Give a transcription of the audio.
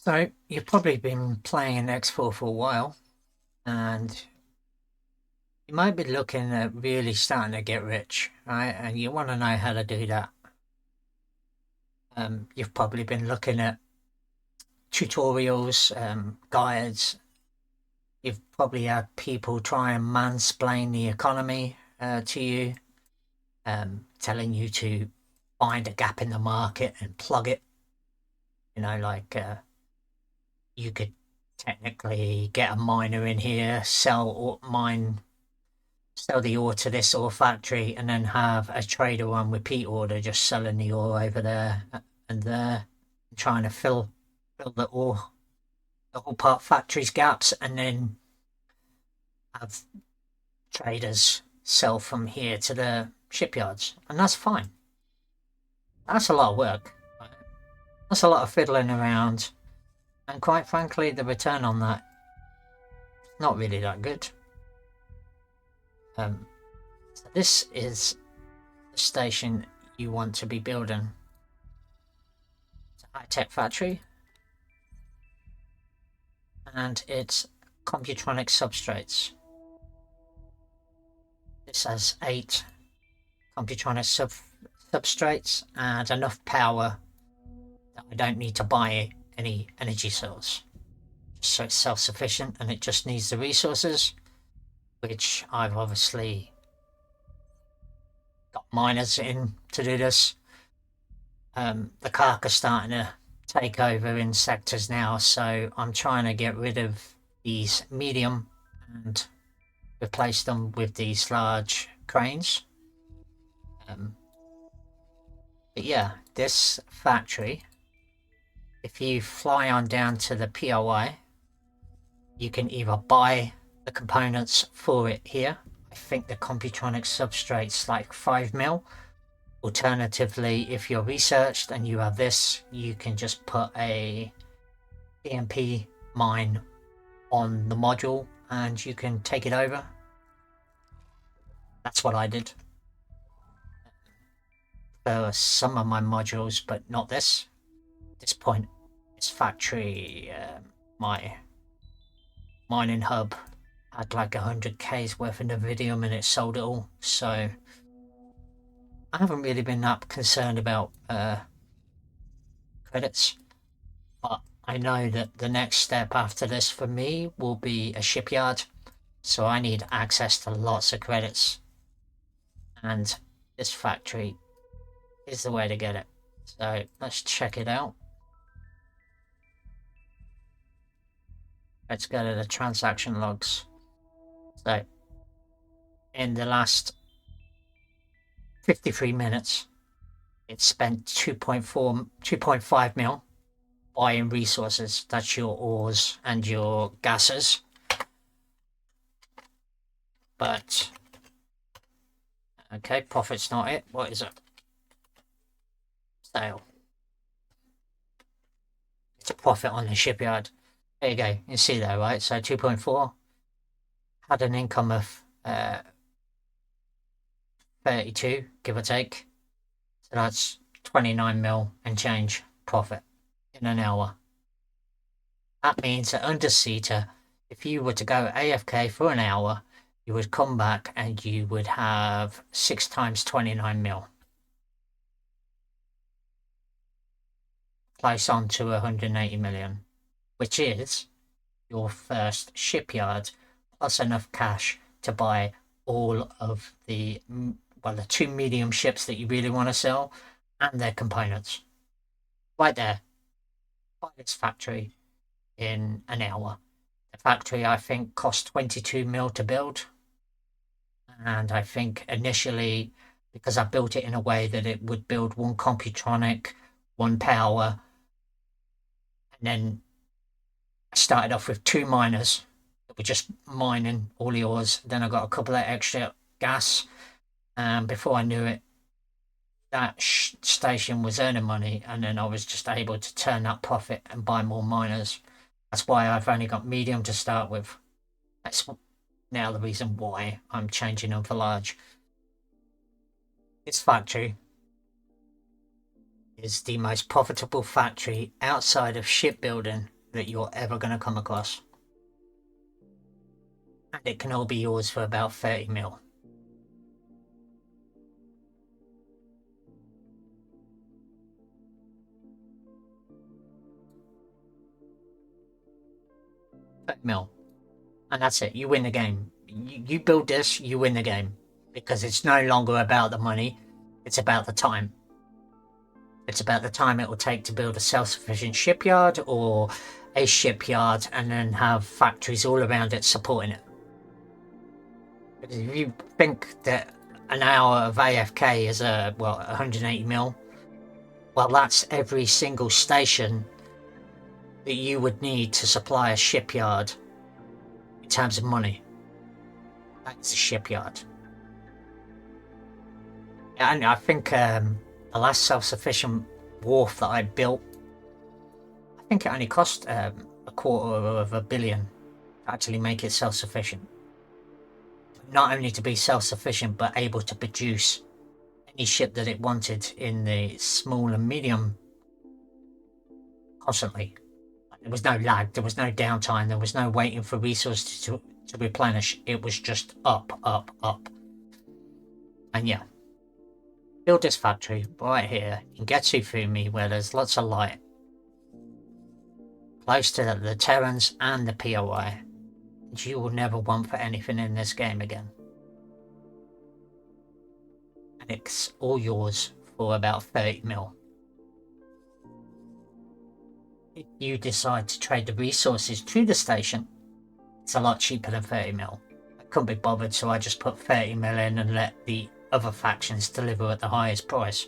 So you've probably been playing X4 for a while, and you might be looking at really starting to get rich, right? And you want to know how to do that. You've probably been looking at tutorials, guides. You've probably had people try and mansplain the economy to you, telling you to find a gap in the market and plug it. You could technically get a miner in here, sell the ore to this ore factory, and then have a trader on repeat order just selling the ore over there and there, trying to fill the whole part factory's gaps, and then have traders sell from here to the shipyards, and that's fine. That's a lot of work. Right? That's a lot of fiddling around, and quite frankly, the return on that not really that good. Um, so this is the station you want to be building. It's a high-tech factory, and it's computronic substrates. This has 8 computronic substrates and enough power that I don't need to buy any energy source. So it's self-sufficient and it just needs the resources, which I've obviously got miners in to do this. The carcass starting to take over in sectors now, so I'm trying to get rid of these medium and replace them with these large cranes. But yeah, this factory, if you fly on down to the POI, you can either buy the components for it here. I think the Computronic substrate's like 5 mil. Alternatively, if you're researched and you have this, you can just put a EMP mine on the module and you can take it over. That's what I did for some of my modules, but not this. At this point, this factory, my mining hub had like 100k's worth of Nvidium and it sold it all. So I haven't really been that concerned about credits, but I know that the next step after this for me will be a shipyard. So I need access to lots of credits, and this factory is the way to get it. So let's check it out. Let's go to the transaction logs. So in the last 53 minutes, it spent 2.5 mil buying resources. That's your ores and your gases. But okay, profit's not it. What is it? Sale. It's a profit on the shipyard. There you go. You see there, right? So 2.4 had an income of 32, give or take. So that's 29 mil and change profit in an hour. That means that under CETA, if you were to go AFK for an hour, you would come back and you would have 6 times 29 mil. Place on to 180 million, which is your first shipyard plus enough cash to buy all of the 2 medium ships that you really want to sell and their components. Right there. Buy this factory in an hour. The factory, I think, cost 22 mil to build. And I think initially, because I built it in a way that it would build one Computronic, one power, and then I started off with 2 miners that were just mining all the ores. Then I got a couple of extra gas, and before I knew it, that station was earning money, and then I was just able to turn that profit and buy more miners. That's why I've only got medium to start with. That's now the reason why I'm changing them for large. This factory is the most profitable factory outside of shipbuilding that you're ever going to come across. And it can all be yours for about 30 mil. $30 and that's it. You win the game. You build this, you win the game, because it's no longer about the money, it's about the time. It's about the time it will take to build a self-sufficient shipyard or a shipyard and then have factories all around it supporting it. Because if you think that an hour of AFK is 180 mil, well, that's every single station that you would need to supply a shipyard in terms of money. That's a shipyard. And I think the last self-sufficient wharf that I built, I think it only cost $250 million to actually make it self-sufficient. Not only to be self-sufficient, but able to produce any ship that it wanted in the small and medium constantly. There was no lag, there was no downtime, there was no waiting for resources to replenish. It was just up, up, up. And yeah, build this factory right here in Getsu Fumi, where there's lots of light, close to the Terrans and the POI, and you will never want for anything in this game again. And it's all yours for about 30 mil. If you decide to trade the resources to the station, it's a lot cheaper than 30 mil. I couldn't be bothered, so I just put 30 mil in and let the other factions deliver at the highest price.